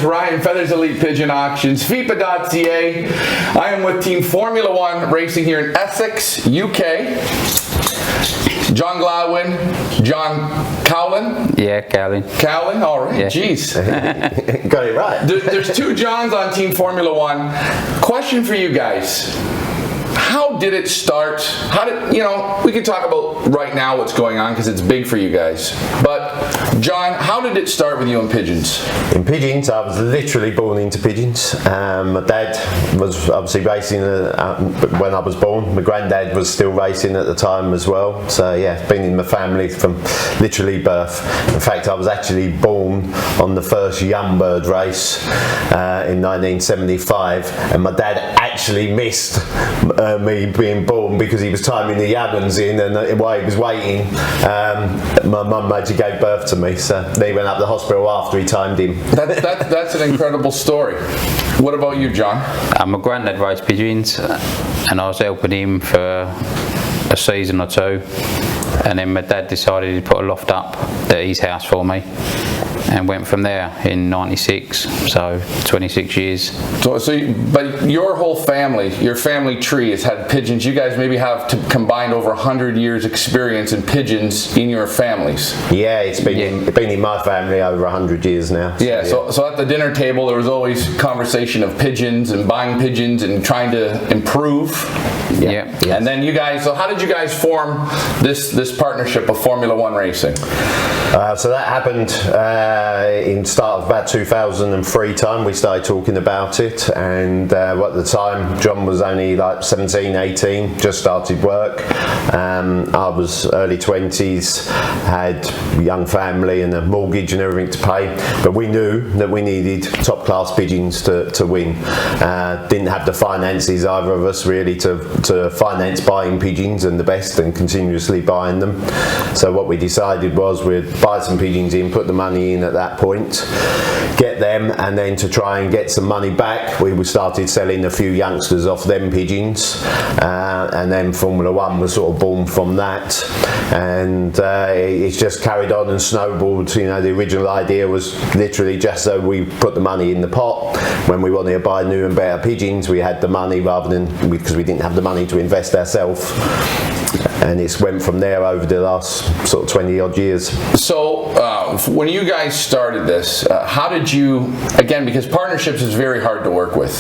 Ryan, Feathers Elite Pigeon Auctions, FIPA.ca. I am with Team Formula One racing here in Essex, UK. John Gladwin, John Cowlin? Yeah, Cowlin. Cowlin, all right, yeah. Jeez. Got it right. There's two Johns on Team Formula One. Question for you guys. How did it start? How did, we can talk about right now what's going on because it's big for you guys. But John, how did it start with you in pigeons? In pigeons, I was literally born into pigeons. My dad was obviously racing when I was born. My granddad was still racing at the time as well. So yeah, been in my family from literally birth. In fact, I was actually born on the first young bird race in 1975, and my dad actually missed me being born because he was timing the young ones in, and while he was waiting, my mum actually gave birth to me. So they went up to the hospital after he timed him. That's an incredible story. What about you, John? My granddad raced pigeons, and I was helping him for a season or two, and then my dad decided to put a loft up at his house for me, and went from there in '96, so 26 years. But your whole family, your family tree has had pigeons. You guys maybe have combined over 100 years experience in pigeons in your families. Yeah, it's been in my family over 100 years now. Yeah, so at the dinner table there was always conversation of pigeons and buying pigeons and trying to improve. Yeah. Yes. And then you guys, so how did you guys form this partnership of Formula One racing? So that happened in start of about 2003 time. We started talking about it, and at the time John was only like 17, 18, just started work. I was early 20s, had a young family and a mortgage and everything to pay, but we knew that we needed top class pigeons to win. Didn't have the finances, either of us, really to finance buying pigeons and the best and continuously buying them. So what we decided was we'd buy some pigeons in, put the money in at that point, get them, and then to try and get some money back, we started selling a few youngsters off them pigeons, and then Formula One was sort of born from that, and it's just carried on and snowballed. The original idea was literally just so we put the money in the pot. When we wanted to buy new and better pigeons, we had the money rather than, because we didn't have the money to invest ourselves. And it's went from there over the last sort of 20 odd years. So when you guys started this, how did you, again, because partnerships is very hard to work with,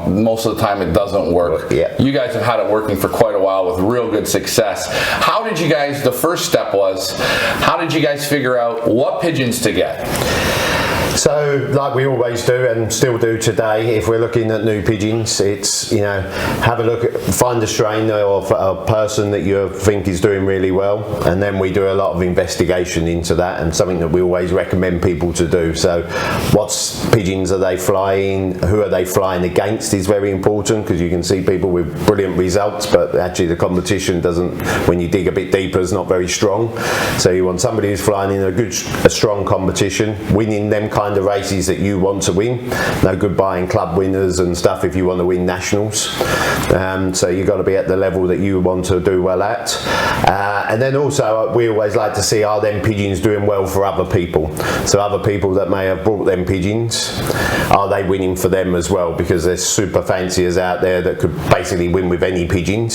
most of the time it doesn't work. Yeah. You guys have had it working for quite a while with real good success. How did you guys, the first step was, how did you guys figure out what pigeons to get? So, like we always do and still do today, if we're looking at new pigeons, it's, have a look, find a strain or a person that you think is doing really well, and then we do a lot of investigation into that, and something that we always recommend people to do. So, what pigeons are they flying? Who are they flying against is very important, because you can see people with brilliant results, but actually the competition doesn't, when you dig a bit deeper, is not very strong. So you want somebody who's flying in a strong competition, winning them kind of races that you want to win. No good buying club winners and stuff if you want to win nationals. So you've got to be at the level that you want to do well at. And then also we always like to see, are them pigeons doing well for other people? So other people that may have brought them pigeons, are they winning for them as well? Because there's super fanciers out there that could basically win with any pigeons.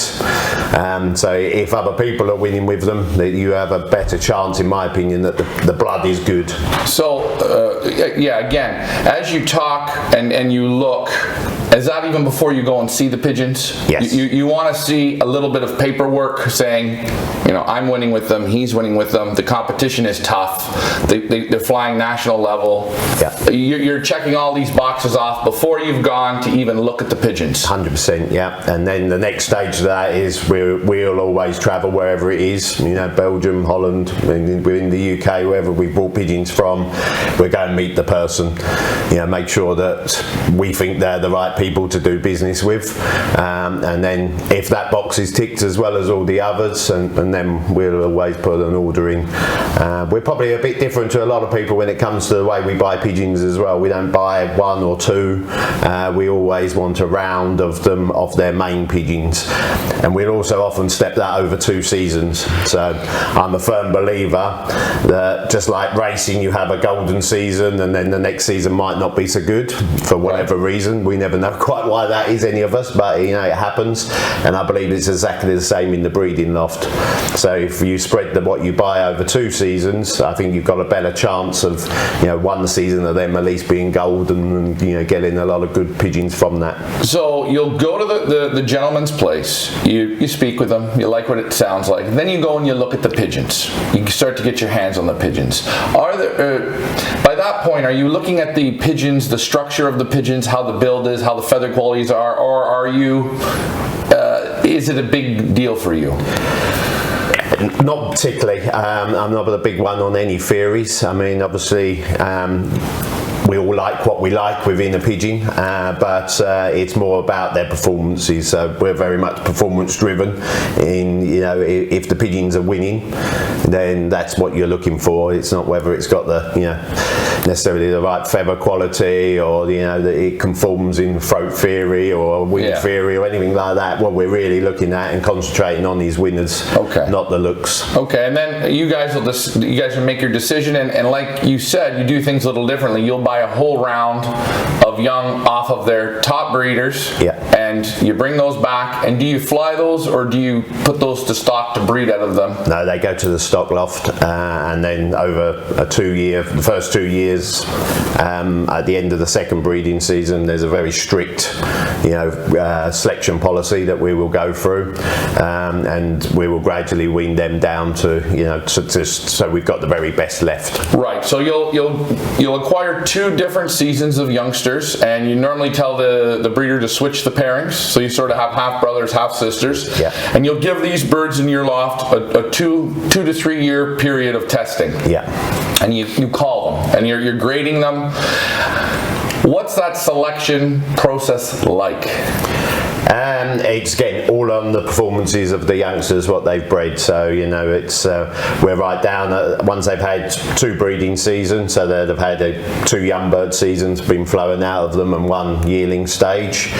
So if other people are winning with them, that you have a better chance, in my opinion, that the blood is good. So again, as you talk and you look, Is that even before you go and see the pigeons? Yes. You want to see a little bit of paperwork saying, you know, I'm winning with them, he's winning with them, the competition is tough, they're flying national level. Yeah. You're checking all these boxes off before you've gone to even look at the pigeons. 100%, yeah. And then the next stage of that is we'll always travel wherever it is, you know, Belgium, Holland, we're in the UK, wherever we bought pigeons from, we're going to meet the person, you know, make sure that we think they're the right people to do business with, and then if that box is ticked as well as all the others, and then we'll always put an order in. We're probably a bit different to a lot of people when it comes to the way we buy pigeons as well. We don't buy one or two, we always want a round of them, of their main pigeons, and we'll also often step that over 2 seasons. So I'm a firm believer that just like racing, you have a golden season and then the next season might not be so good for whatever reason. We never know quite why that is, any of us, but you know, it happens, and I believe it's exactly the same in the breeding loft. So if you spread what you buy over 2 seasons, I think you've got a better chance of, you know, 1 season of them at least being golden and, you know, getting a lot of good pigeons from that. So you'll go to the gentleman's place, you speak with them, you like what it sounds like, then you go and you look at the pigeons. You start to get your hands on the pigeons. Are there, by that point, are you looking at the pigeons, the structure of the pigeons, how the build is, how the feather qualities are, or are you, is it a big deal for you? Not particularly. I'm not a big one on any theories. I mean, obviously, we all like what we like within a pigeon, but it's more about their performances. So we're very much performance driven. In, you know, if the pigeons are winning, then that's what you're looking for. It's not whether it's got the, you know, necessarily the right feather quality, or, you know, that it conforms in throat theory or wing theory or anything like that. What we're really looking at and concentrating on is winners, not the looks. Okay, and then you guys will make your decision, and like you said, you do things a little differently. You'll buy a whole round of young off of their top breeders, and you bring those back. And do you fly those, or do you put those to stock to breed out of them? No, they go to the stock loft, and then over the first 2 years, at the end of the second breeding season, there's a very strict, you know, selection policy that we will go through, and we will gradually wean them down to, you know, so we've got the very best left. Right. So you'll acquire 2 different seasons of youngsters, and you normally tell the breeder to switch the pairings, so you sort of have half brothers, half sisters, and you'll give these birds in your loft a 2 to 3 year period of testing. And you call them, and you're grading them. What's that selection process like? It's getting all on the performances of the youngsters, what they've bred. So, you know, it's we're right down once they've had 2 breeding seasons, so they've had 2 young bird seasons been flowing out of them and 1 yearling stage.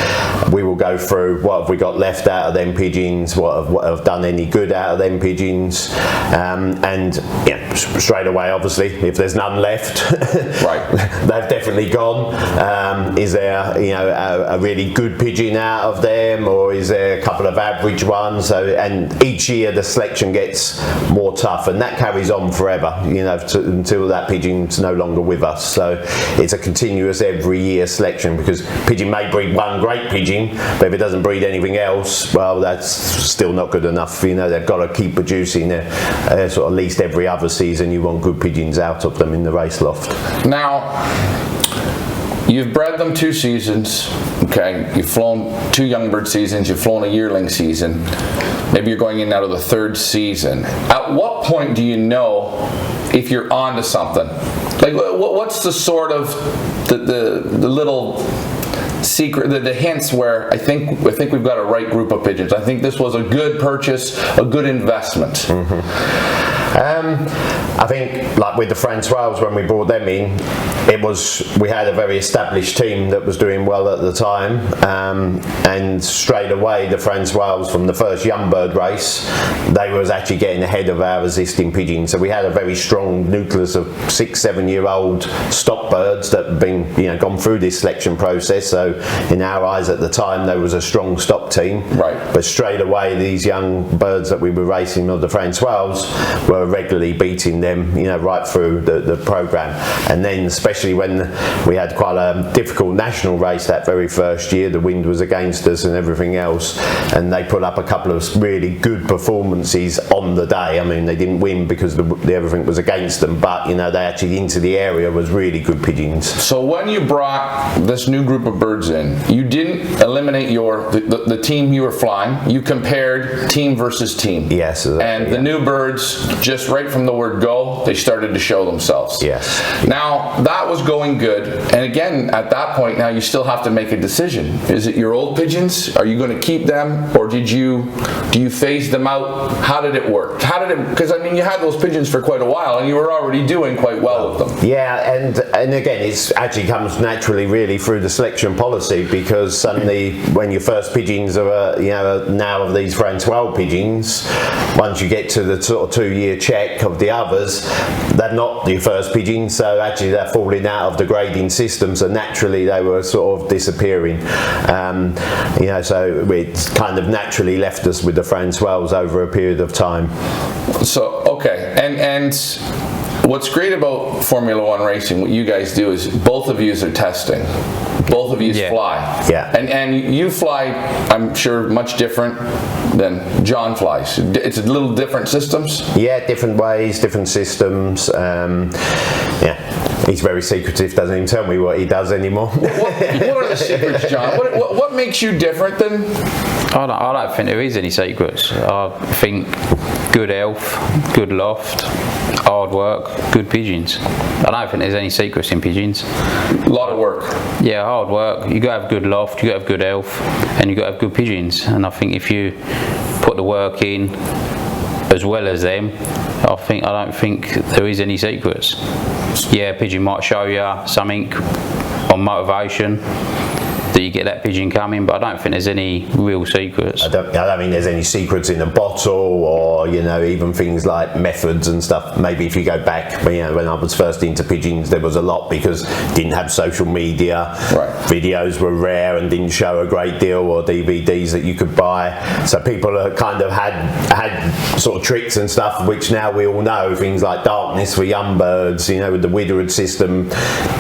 We will go through what have we got left out of them pigeons, what have done any good out of them pigeons, and yeah, straight away, obviously, if there's none left, they've definitely gone. Is there, you know, a really good pigeon out of them, or is there a couple of average ones? So, and each year the selection gets more tough, and that carries on forever, you know, until that pigeon's no longer with us. So it's a continuous every year selection, because pigeon may breed 1 great pigeon, but if it doesn't breed anything else, well, that's still not good enough. You know, they've got to keep producing sort of at least every other season. You want good pigeons out of them in the race loft. Now, you've bred them 2 seasons, okay? You've flown 2 young bird seasons, you've flown a yearling season. Maybe you're going in now to the 3rd season. At what point do you know if you're onto something? Like, what's the sort of the little secret, the hints where I think we've got a right group of pigeons? I think this was a good purchase, a good investment. I think, like with the Francois, when we brought them in, we had a very established team that was doing well at the time, and straight away the Francois from the first young bird race, they was actually getting ahead of our existing pigeons. So we had a very strong nucleus of 6-7 year old stock birds that had been, you know, gone through this selection process. So in our eyes at the time, there was a strong stock team. But straight away, these young birds that we were racing of the Francois were were regularly beating them, right through the program. And then especially when we had quite a difficult national race that very first year, the wind was against us and everything else, and they put up a couple of really good performances on the day. I mean, they didn't win because everything was against them, but they actually into the area was really good pigeons. So when you brought this new group of birds in, you didn't eliminate the team you were flying. You compared team versus team. Yes. Exactly, and the new birds, just right from the word go, they started to show themselves. Yes. Now that was going good, and again at that point now you still have to make a decision. Is it your old pigeons? Are you going to keep them, or do you phase them out? How did it work? Because I mean, you had those pigeons for quite a while and you were already doing quite well with them. Yeah, and again, it actually comes naturally really through the selection policy, because suddenly when your first pigeons are now of these Francois pigeons, once you get to the sort of 2-year check of the others, they're not your first pigeons, so actually they're falling out of the grading system, so naturally they were sort of disappearing. So it kind of naturally left us with the Francois over a period of time. So okay, and what's great about Formula One racing, what you guys do is both of you are testing. Both of you fly. Yeah. And you fly, I'm sure, much different than John flies. It's a little different systems? Yeah, different ways, different systems. He's very secretive, doesn't even tell me what he does anymore. What are the secrets, John? What makes you different than... I don't think there is any secrets. I think good health, good loft, hard work, good pigeons. I don't think there's any secrets in pigeons. A lot of work. Yeah, hard work. You got to have good loft, you got to have good health, and you got to have good pigeons. And I think if you put the work in as well as them, I don't think there is any secrets. Yeah, a pigeon might show you something on motivation, that you get that pigeon coming, but I don't think there's any real secrets. I don't think there's any secrets in a bottle, or even things like methods and stuff. Maybe if you go back, when I was first into pigeons, there was a lot because didn't have social media. Right. Videos were rare and didn't show a great deal, or DVDs that you could buy. So people kind of had sort of tricks and stuff, which now we all know. Things like darkness for young birds, with the Widowed system.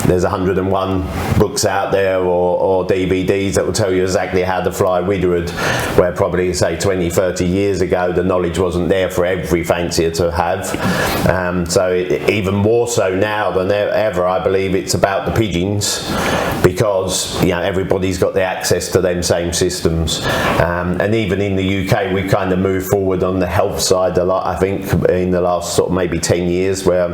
There's 101 books out there, or DVDs that will tell you exactly how to fly Widowed, where probably say 20-30 years ago the knowledge wasn't there for every fancier to have. So even more so now than ever, I believe it's about the pigeons, because everybody's got the access to them same systems, and even in the UK we've kind of moved forward on the health side a lot, I think, in the last sort of maybe 10 years, where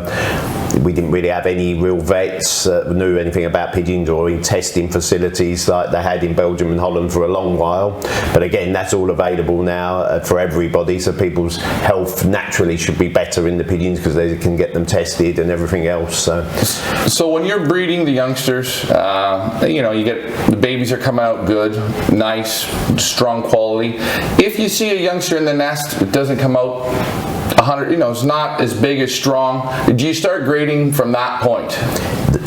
we didn't really have any real vets that knew anything about pigeons, or in testing facilities like they had in Belgium and Holland for a long while. But again, that's all available now for everybody, so people's health naturally should be better in the pigeons because they can get them tested and everything else. So when you're breeding the youngsters, you get the babies are coming out good, nice, strong quality. If you see a youngster in the nest that doesn't come out 100, it's not as big as strong, do you start grading from that point?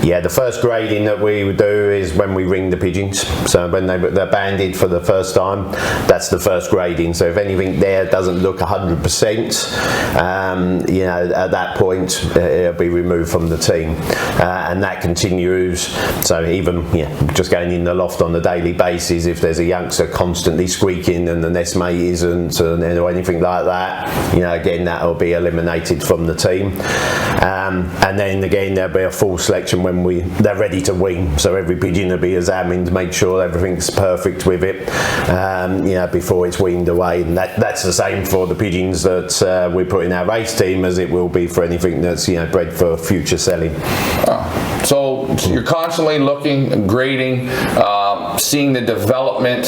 Yeah, the first grading that we would do is when we ring the pigeons. So when they're banded for the first time, that's the first grading. So if anything there doesn't look 100%, at that point it'll be removed from the team, and that continues. So even just going in the loft on a daily basis, if there's a youngster constantly squeaking and the nest mate isn't, or anything like that, again that will be eliminated from the team. And then again there'll be a full selection when they're ready to wing, so every pigeon will be examined, make sure everything's perfect with it, before it's weaned away. And that's the same for the pigeons that we put in our race team as it will be for anything that's bred for future selling. So you're constantly looking, grading, seeing the development.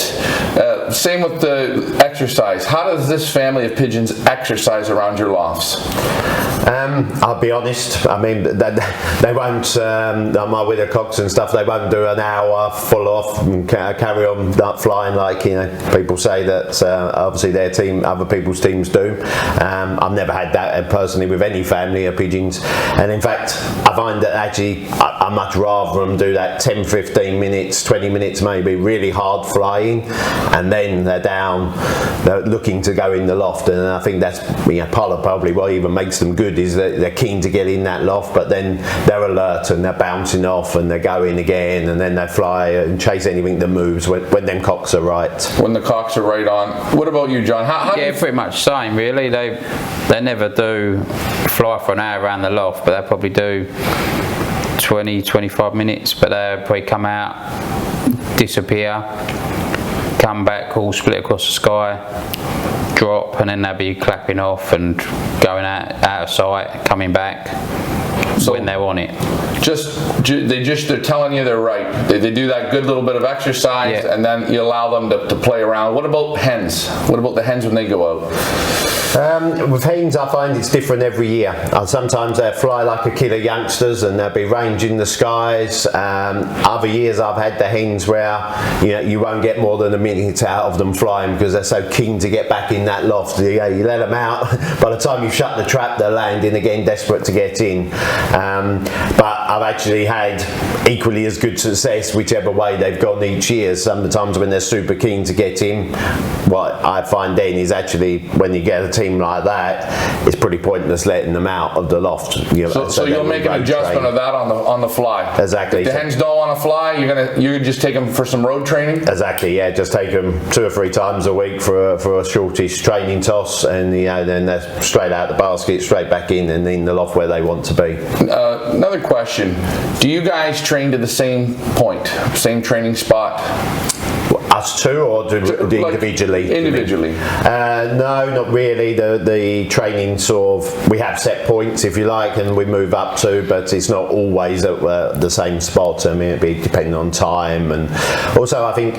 Same with the exercise. How does this family of pigeons exercise around your lofts? I'll be honest. I mean, they won't. My weathercocks and stuff. They won't do an hour full off and carry on flying like people say that. Obviously, their team, other people's teams do. I've never had that personally with any family of pigeons, and in fact, I find that actually I much rather them do that 10, 15 minutes, 20 minutes maybe, really hard flying, and then they're down, they're looking to go in the loft, and I think that's part of probably what even makes them good is that they're keen to get in that loft, but then they're alert and they're bouncing off and they're going again, and then they fly and chase anything that moves when them cocks are right. When the cocks are right on. What about you, John? How pretty much same really. They never do fly for an hour around the loft, but they probably do 20-25 minutes, but they'll probably come out, disappear, come back, all split across the sky, drop, and then they'll be clapping off and going out of sight, coming back when they want it. They're telling you they're right. They do that good little bit of exercise, and then you allow them to play around. What about hens? What about the hens when they go out? With hens, I find it's different every year. Sometimes they fly like a kid of youngsters and they'll be ranging the skies. Other years I've had the hens where you won't get more than a minute out of them flying because they're so keen to get back in that loft. You let them out, by the time you shut the trap they're landing again, desperate to get in. But I've actually had equally as good success whichever way they've gone each year. Sometimes when they're super keen to get in, what I find then is actually when you get a team like that, it's pretty pointless letting them out of the loft. So you'll make an adjustment of that on the fly. Exactly. If the hens don't want to fly, you just take them for some road training. Exactly. Yeah, just take them 2 or 3 times a week for a shortish training toss, and then they're straight out the basket, straight back in, and in the loft where they want to be. Another question: do you guys train to the same point, same training spot? Us two, or individually? Individually. No, not really. The training we have set points, if you like, and we move up to, but it's not always at the same spot. I mean, it'd be depending on time, and also I think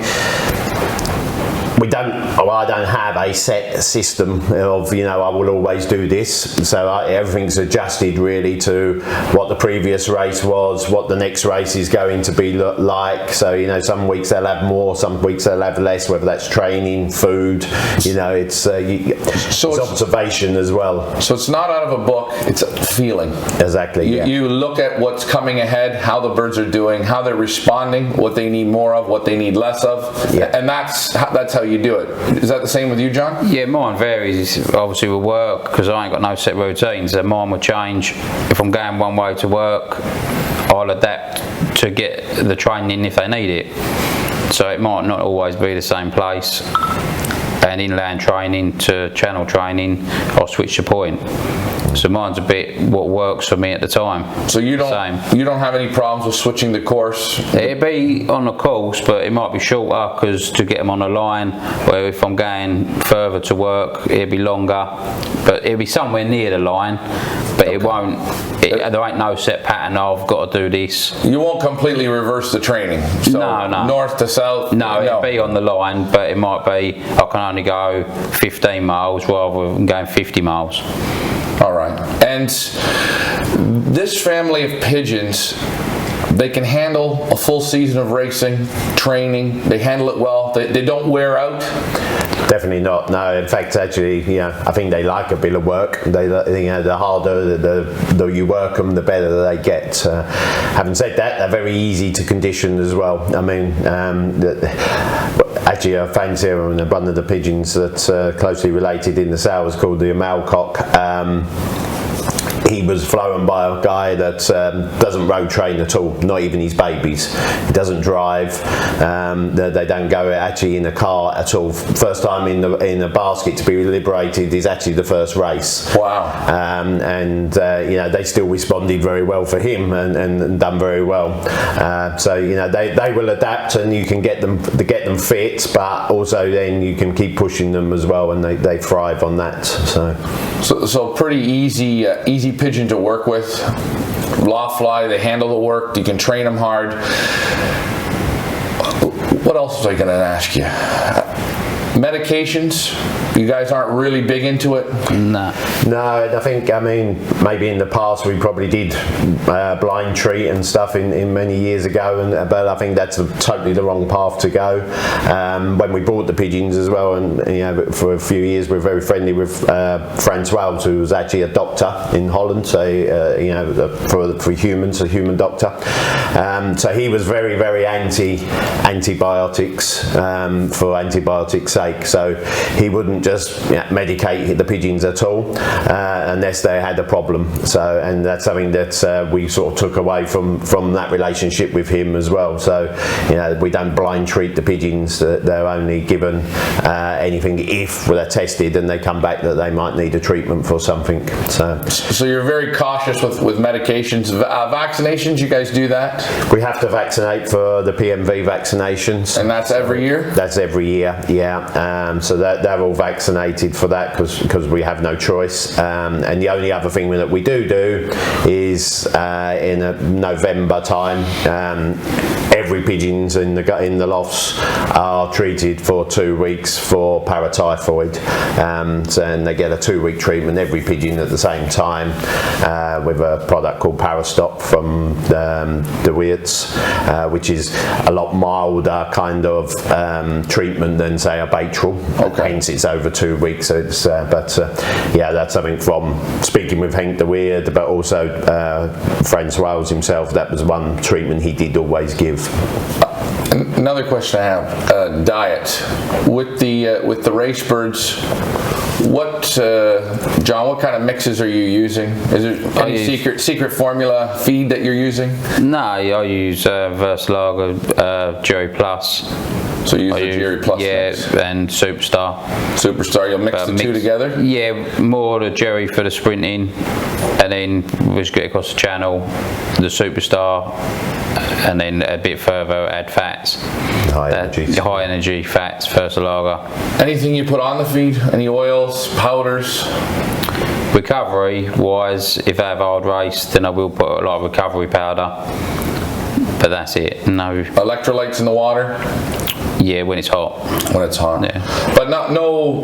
I don't have a set system of I will always do this, so everything's adjusted really to what the previous race was, what the next race is going to be like. So some weeks they'll have more, some weeks they'll have less, whether that's training, food, it's observation as well. So it's not out of a book, it's a feeling. Exactly. You look at what's coming ahead, how the birds are doing, how they're responding, what they need more of, what they need less of, and that's how you do it. Is that the same with you, John? Yeah, mine varies obviously with work, because I ain't got no set routines, so mine will change. If I'm going one way to work, I'll adapt to get the training if they need it. So it might not always be the same place. And inland training to channel training, I'll switch the point. So mine's a bit what works for me at the time. So you don't have any problems with switching the course? It'd be on the course, but it might be shorter because to get them on the line, where if I'm going further to work, it'd be longer, but it'd be somewhere near the line, but it won't, there ain't no set pattern, I've got to do this. You won't completely reverse the training? So no. North to south? No, it'd be on the line, but it might be, I can only go 15 miles rather than going 50 miles. All right. And this family of pigeons, they can handle a full season of racing, training, they handle it well, they don't wear out? Definitely not. No, in fact, actually, I think they like a bit of work. The harder you work them, the better they get. Having said that, they're very easy to condition as well. I mean, actually, a fancy one of the pigeons that's closely related in the sale is called the Amalcock. He was flown by a guy that doesn't road train at all, not even his babies. He doesn't drive. They don't go actually in a car at all. First time in a basket to be liberated is actually the first race. Wow. They still responded very well for him and done very well. They will adapt, and you can get them fit, but also then you can keep pushing them as well, and they thrive on that. So pretty easy pigeon to work with. Loft fly, they handle the work, you can train them hard. What else was I going to ask you? Medications, You guys aren't really big into it? No. No, I think, I mean, maybe in the past we probably did blind treat and stuff in many years ago, but I think that's totally the wrong path to go. When we bought the pigeons as well, and you know, for a few years we were very friendly with Francois, who was actually a doctor in Holland, so you know, for humans, a human doctor. So he was very, very antibiotics for antibiotics' sake. So he wouldn't just medicate the pigeons at all unless they had a problem. So, and that's something that we sort of took away from that relationship with him as well. So, you know, we don't blind treat the pigeons. They're only given anything if they're tested and they come back that they might need a treatment for something. So you're very cautious with medications. Vaccinations, you guys do that? We have to vaccinate for the PMV vaccinations. And that's every year? That's every year, yeah. So they're all vaccinated for that because we have no choice. And the only other thing that we do is in November time, every pigeons in the lofts are treated for 2 weeks for paratyphoid, and they get a 2-week treatment, every pigeon at the same time, with a product called Parastop from the Weirds, which is a lot milder kind of treatment than say a Baytril. Okay. Hence it's over 2 weeks. So it's yeah, that's something from speaking with Henk de Weird, but also Francois himself. That was one treatment he did always give. Another question I have: diet with the race birds. John, what kind of mixes are you using? Is there any secret formula feed that you're using? No, I use Versatility, Jerry Plus. So you use the Jerry Plus? Yeah, mix. And Superstar. Superstar, you'll mix the two together? Yeah, more the Jerry for the sprinting, and then we just get across the channel, the Superstar, and then a bit further add fats. High energy fats, Versatility. Anything you put on the feed? Any oils, powders? Recovery wise, if I have a hard race, then I will put a lot of recovery powder, but that's it. No electrolytes in the water? Yeah, when it's hot. When it's hot. Yeah. But no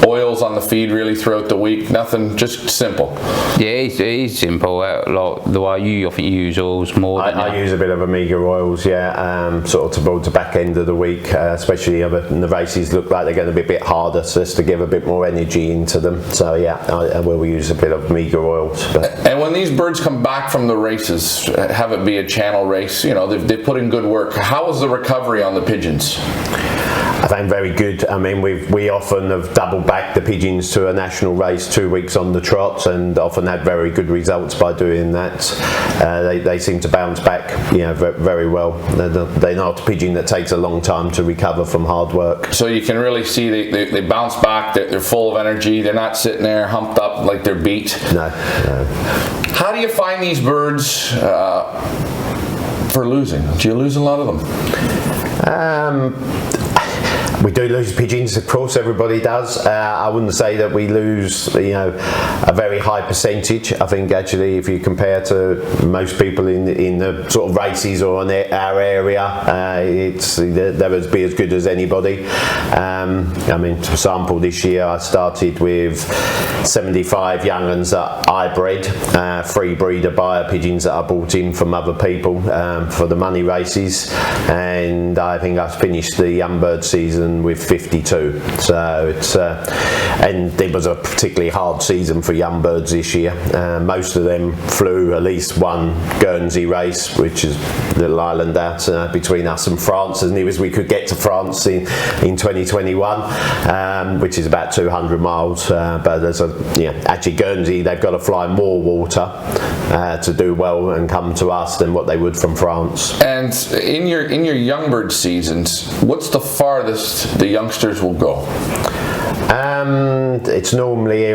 oils on the feed really throughout the week. Nothing. Just simple. Yeah, it's simple. Like the way I think you use oils more. I use a bit of omega oils. Yeah, sort of towards the back end of the week, especially when the races look like they're going to be a bit harder, so just to give a bit more energy into them. So yeah, I will use a bit of omega oils. And when these birds come back from the races, have it be a channel race, you know, they've put in good work. How is the recovery on the pigeons? I think very good. I mean, we often have doubled back the pigeons to a national race 2 weeks on the trot, and often had very good results by doing that. They seem to bounce back, you know, very well. They're not a pigeon that takes a long time to recover from hard work. So you can really see they bounce back. They're full of energy. They're not sitting there humped up like they're beat. No. How do you find these birds for losing? Do you lose a lot of them? We do lose pigeons, of course, everybody does. I wouldn't say that we lose, you know, a very high percentage. I think actually if you compare to most people in the sort of races or in our area, they're as be as good as anybody. I mean, for example, this year I started with 75 young uns that I bred, free breeder buyer pigeons that I bought in from other people for the money races, and I think I finished the young bird season with 52. So it's and it was a particularly hard season for young birds this year. Most of them flew at least one Guernsey race, which is a little island out between us and France, as near as we could get to France in 2021, which is about 200 miles. But there's actually Guernsey, they've got to fly more water to do well and come to us than what they would from France. And in your young bird seasons, what's the farthest the youngsters will go? It's normally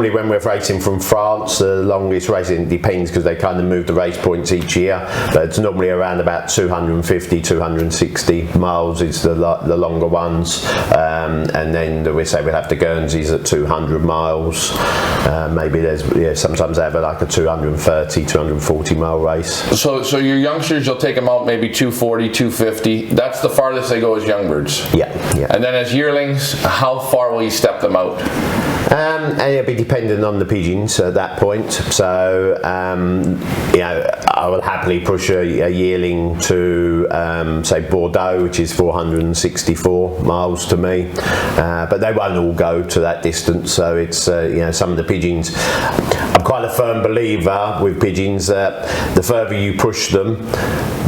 when we're racing from France, the longest racing depends because they kind of move the race points each year, but it's normally around about 250, 260 miles is the longer ones, and then we say we have the Guernseys at 200 miles. Maybe there's sometimes they have like a 230, 240 mile race. So your youngsters, you'll take them out maybe 240, 250. That's the farthest they go as young birds. Yeah. And then as yearlings, how far will you step them out? And it'll be dependent on the pigeons at that point. So, you know, I will happily push a yearling to, say, Bordeaux, which is 464 miles to me. But they won't all go to that distance. So it's, you know, some of the pigeons. I'm quite a firm believer with pigeons that the further you push them,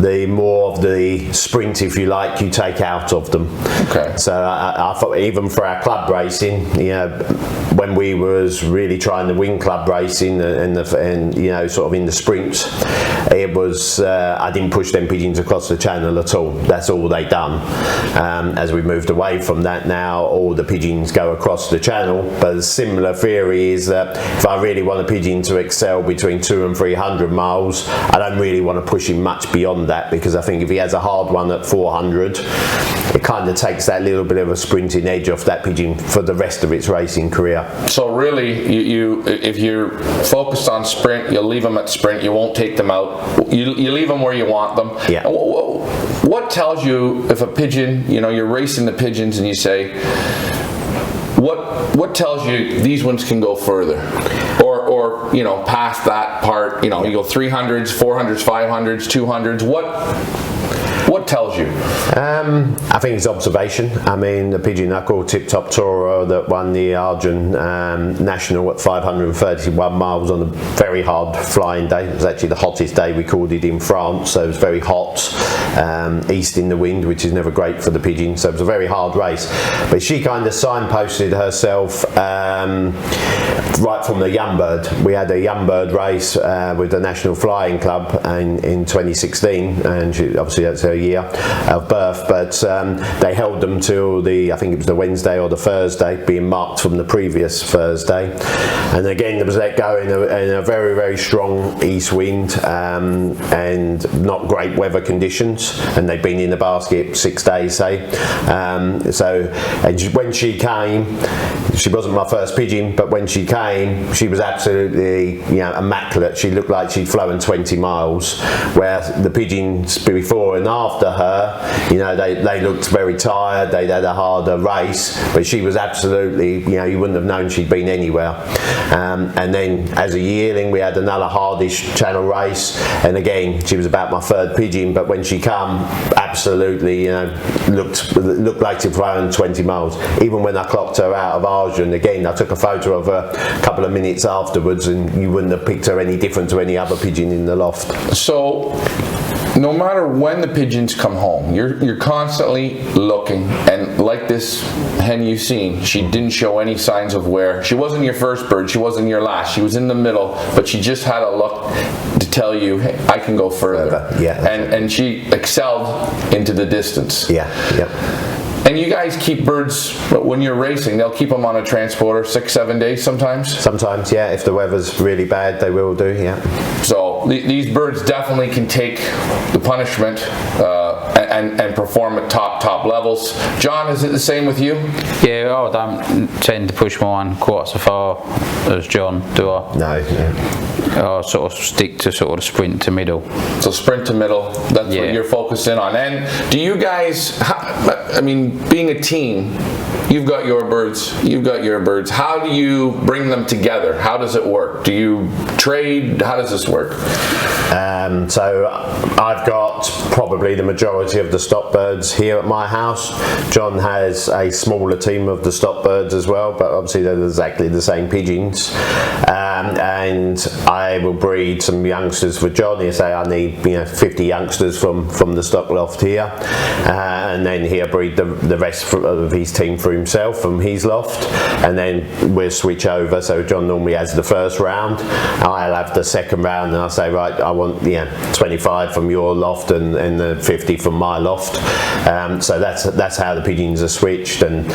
the more of the sprint, if you like, you take out of them. Okay. So I thought even for our club racing, you know, when we was really trying to win club racing and you know, sort of in the sprints, it was I didn't push them pigeons across the channel at all. That's all they done. As we moved away from that now, all the pigeons go across the channel. But a similar theory is that if I really want a pigeon to excel between 200 and 300 miles, I don't really want to push him much beyond that, because I think if he has a hard one at 400, it kind of takes that little bit of a sprinting edge off that pigeon for the rest of its racing career. So really, you if you're focused on sprint, you'll leave them at sprint. You won't take them out. You leave them where you want them. Yeah. What tells you if a pigeon, you know, you're racing the pigeons and you say, what tells you these ones can go further? Or you know, past that part, you know, you go 300s, 400s, 500s, 200s. What tells you? I think it's observation. I mean, the pigeon I call Tip Top Toro that won the Argent National at 531 miles on a very hard flying day. It was actually the hottest day recorded in France, so it was very hot, east in the wind, which is never great for the pigeon, so it was a very hard race. But she kind of signposted herself right from the young bird. We had a young bird race with the National Flying Club in 2016, and obviously that's her year of birth, but they held them till I think it was the Wednesday or the Thursday, being marked from the previous Thursday. And again, there was let go in a very, very strong east wind and not great weather conditions, and they'd been in the basket 6 days, say. When she came, she wasn't my first pigeon, but when she came, she was absolutely, you know, immaculate. She looked like she'd flown 20 miles, where the pigeons before and after her, you know, they looked very tired, they'd had a harder race, but she was absolutely, you know, you wouldn't have known she'd been anywhere. And then as a yearling, we had another hardish channel race, and again, she was about my third pigeon, but when she come, absolutely, you know, looked like she'd flown 20 miles. Even when I clocked her out of Argent, again, I took a photo of her a couple of minutes afterwards, and you wouldn't have picked her any different to any other pigeon in the loft. So, no matter when the pigeons come home, you're constantly looking, and like this hen you've seen, she didn't show any signs of wear. She wasn't your first bird, she wasn't your last, she was in the middle, but she just had a look to tell you, hey, I can go further. Yeah. And she excelled into the distance. Yeah, yep. And you guys keep birds, when you're racing, they'll keep them on a transporter 6-7 days sometimes? Sometimes, yeah. If the weather's really bad, they will do, yeah. So these birds definitely can take the punishment and perform at top levels. John, is it the same with you? Yeah, I don't tend to push mine quite so far as John, do I? No, yeah. I sort of stick to sort of the sprint to middle. So sprint to middle, that's what you're focusing on. And do you guys, I mean, being a team, you've got your birds, how do you bring them together? How does it work? Do you trade? How does this work? So I've got probably the majority of the stock birds here at my house. John has a smaller team of the stock birds as well, but obviously they're exactly the same pigeons. And I will breed some youngsters for John. He'll say I need 50 youngsters from the stock loft here, and then he'll breed the rest of his team for himself from his loft, and then we'll switch over. So John normally has the first round, I'll have the second round, and I'll say, right, I want 25 from your loft and the 50 from my loft. So that's how the pigeons are switched. And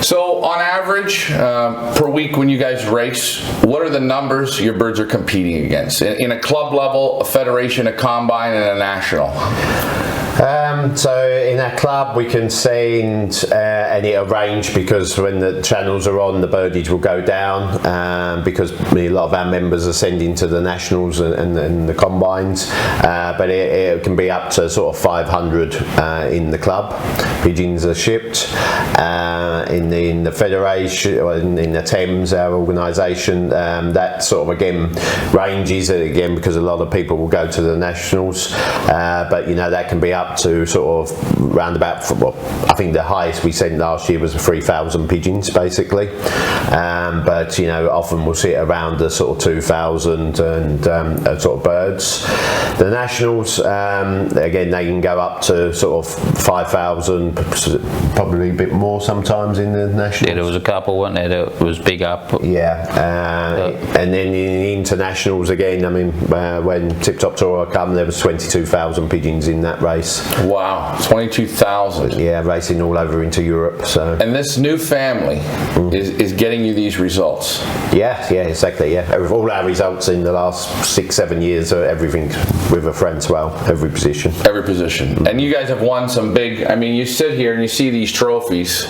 so on average per week when you guys race, what are the numbers your birds are competing against in a club level, a federation, a combine, and a national? So in our club we can send and it arrange, because when the channels are on the birdage will go down, because a lot of our members are sending to the nationals and the combines, but it can be up to sort of 500 in the club. Pigeons are shipped. In the federation, or in the Thames, our organisation, that sort of again ranges again because a lot of people will go to the nationals, but you know that can be up to sort of round about, well, I think the highest we sent last year was 3,000 pigeons basically, but you know often we'll see it around the sort of 2,000 and sort of birds. The nationals, again they can go up to sort of 5,000, probably a bit more sometimes in the nationals. Yeah, there was a couple, weren't there, that was big up. Yeah, and then in the internationals again, I mean, when Tip Top Tour come, there was 22,000 pigeons in that race. Wow, 22,000. Yeah, racing all over into Europe. So. And this new family is getting you these results. Yeah, exactly. Yeah, all our results in the last 6-7 years are everything with a friend's well, every position. Every position. And you guys have won some big. I mean, you sit here and you see these trophies.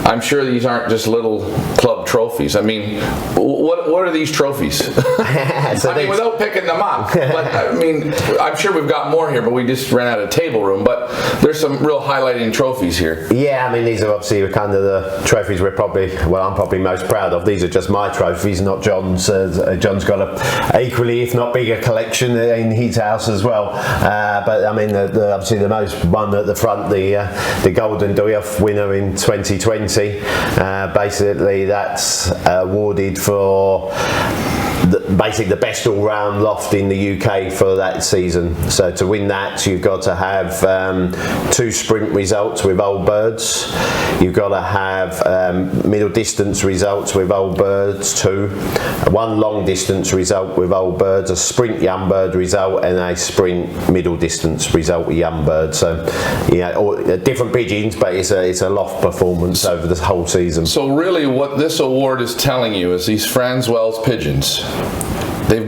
I'm sure these aren't just little club trophies. I mean, what are these trophies? So I mean, without picking them up. But I mean, I'm sure we've got more here, but we just ran out of table room. But there's some real highlighting trophies here. Yeah, I mean, these are obviously kind of the trophies I'm probably most proud of. These are just my trophies, not John's. John's got a equally, if not bigger, collection in his house as well. But I mean, obviously the most one at the front, the Golden Doyoff winner in 2020. Basically, that's awarded for basically the best all-round loft in the UK for that season. So to win that, you've got to have 2 sprint results with old birds. You've got to have middle distance results with old birds, 2, 1 long distance result with old birds, a sprint young bird result, and a sprint middle distance result with young birds. So yeah, different pigeons, but it's a loft performance over the whole season. So really, what this award is telling you is these Franz-Wells pigeons, they've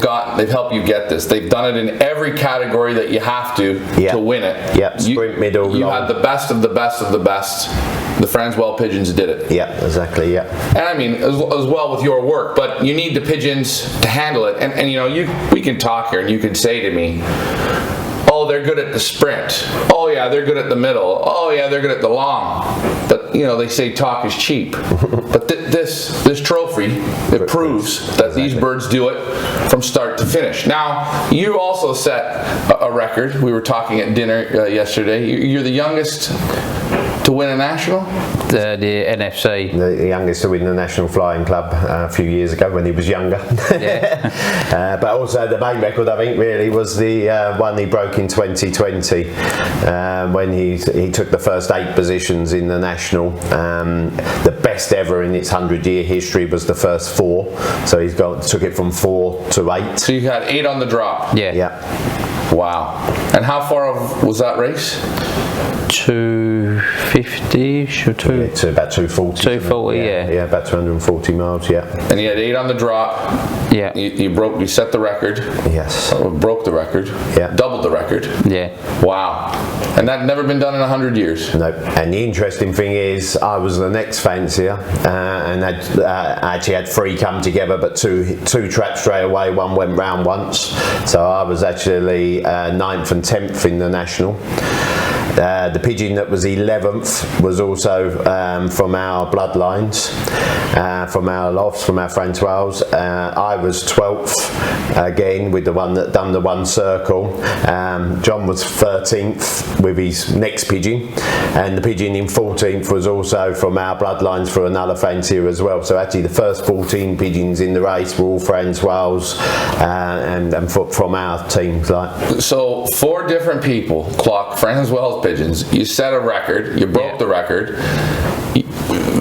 helped you get this. They've done it in every category that you have to win it. Yeah, sprint, middle, you long. had the best of the best of the best. The Franz-Wells pigeons did it. Yeah, exactly. Yeah. And I mean, as well with your work, but you need the pigeons to handle it. And you know, we can talk here, and you can say to me, oh, they're good at the sprint. Oh yeah, they're good at the middle. Oh yeah, they're good at the long. But you know, they say talk is cheap. But this trophy, it proves that these birds do it from start to finish. Now, you also set a record. We were talking at dinner yesterday. You're the youngest to win a national? The NFC. The youngest to win the National Flying Club a few years ago when he was younger. Yeah. But also the main record, I think, really was the one he broke in 2020 when he took the first 8 positions in the national. The best ever in its 100-year history was the first 4. So he took it from 4 to 8. So you had 8 on the drop. Yeah. Wow. And how far was that race? 250 or 2? Yeah, to about 240. 240, yeah. Yeah, about 240 miles, yeah. And you had 8 on the drop. Yeah. You set the record. Yes. Broke the record. Yeah. Doubled the record. Yeah. Wow. And that never been done in 100 years. No. And the interesting thing is, I was the next fancier, and I actually had 3 come together, but two trapped straight away. One went round once. So I was actually 9th and 10th in the national. The pigeon that was 11th was also from our bloodlines, from our lofts, from our Franz-Wells. I was 12th again with the one that done the 1 circle. John was 13th with his next pigeon, and the pigeon in 14th was also from our bloodlines for another fancier as well. So actually the first 14 pigeons in the race were all Franz-Wells and from our teams. So 4 different people clocked Franz-Wells pigeons. You set a record, you broke the record,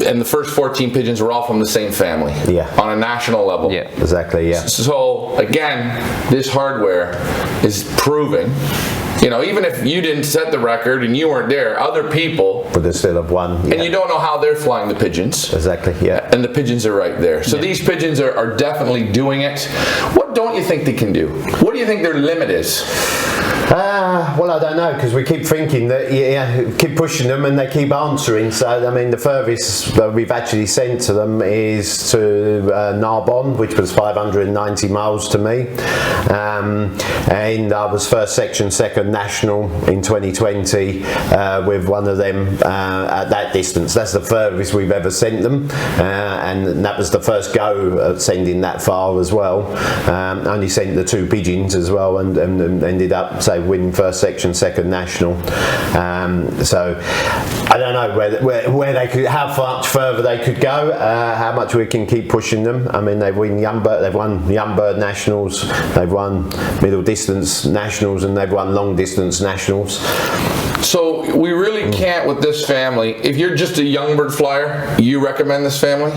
and the first 14 pigeons were all from the same family. Yeah. On a national level. Yeah. Exactly, yeah. So again, this hardware is proving, you know, even if you didn't set the record and you weren't there, other people But they still have won. Yeah. and you don't know how they're flying the pigeons. Exactly, yeah. And the pigeons are right there. So these pigeons are definitely doing it. What don't you think they can do? What do you think their limit is? Well, I don't know, because we keep thinking that, keep pushing them and they keep answering. So, I mean, the furthest that we've actually sent to them is to Narbonne, which was 590 miles to me. And I was first section, second national in 2020 with one of them at that distance. That's the furthest we've ever sent them. And that was the first go at sending that far as well. Only sent the 2 pigeons as well, and ended up, say, winning first section, second national. So I don't know where they could, how much further they could go, how much we can keep pushing them. I mean, they've won young bird nationals, they've won middle distance nationals, and they've won long distance nationals. So we really can't with this family. If you're just a young bird flyer, you recommend this family?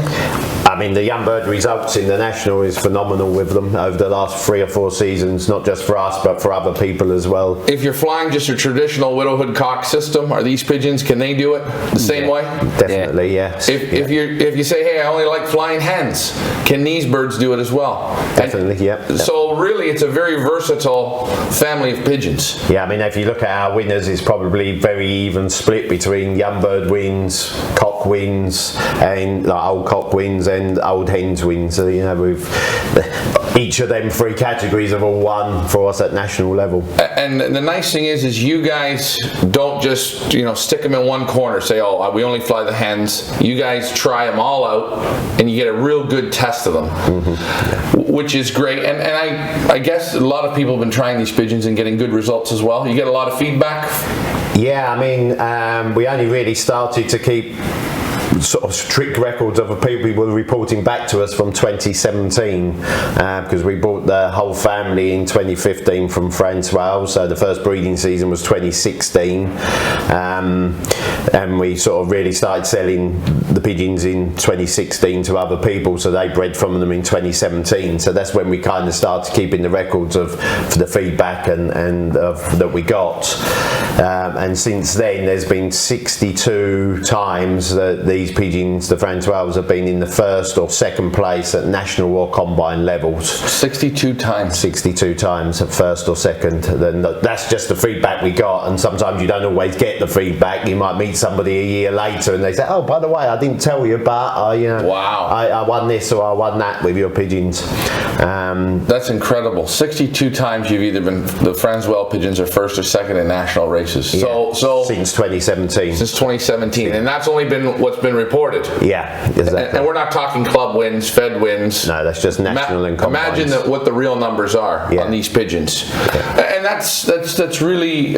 I mean, the young bird results in the national is phenomenal with them over the last 3 or 4 seasons, not just for us but for other people as well. If you're flying just a traditional widowhood cock system, are these pigeons, can they do it the same way? Definitely, yes. If you say, hey, I only like flying hens, can these birds do it as well? Definitely, yeah. So really, it's a very versatile family of pigeons. Yeah, I mean, if you look at our winners, it's probably very even split between young bird wins, cock wins, and like old cock wins and old hens wins. So, we've each of them 3 categories have all won for us at national level. And the nice thing is you guys don't just stick them in one corner, say, oh, we only fly the hens. You guys try them all out, and you get a real good test of them, which is great. And I guess a lot of people have been trying these pigeons and getting good results as well. You get a lot of feedback? Yeah, I mean, we only really started to keep sort of strict records of people reporting back to us from 2017, because we bought the whole family in 2015 from Francois, so the first breeding season was 2016, and we sort of really started selling the pigeons in 2016 to other people, so they bred from them in 2017. So that's when we kind of started keeping the records for the feedback and that we got, and since then there's been 62 times that these pigeons, the Francois, have been in the first or second place at national or combine levels. 62 times. 62 times at first or second. Then that's just the feedback we got, and sometimes you don't always get the feedback. You might meet somebody a year later and they say, oh, by the way, I didn't tell you, but I won this or I won that with your pigeons. That's incredible. 62 times you've either been the Francois pigeons are first or second in national races. Yeah, so since 2017. Since 2017, and that's only been what's been reported. Yeah, exactly. And we're not talking club wins, fed wins. No, that's just national and combines. Imagine what the real numbers are on these pigeons, and that's really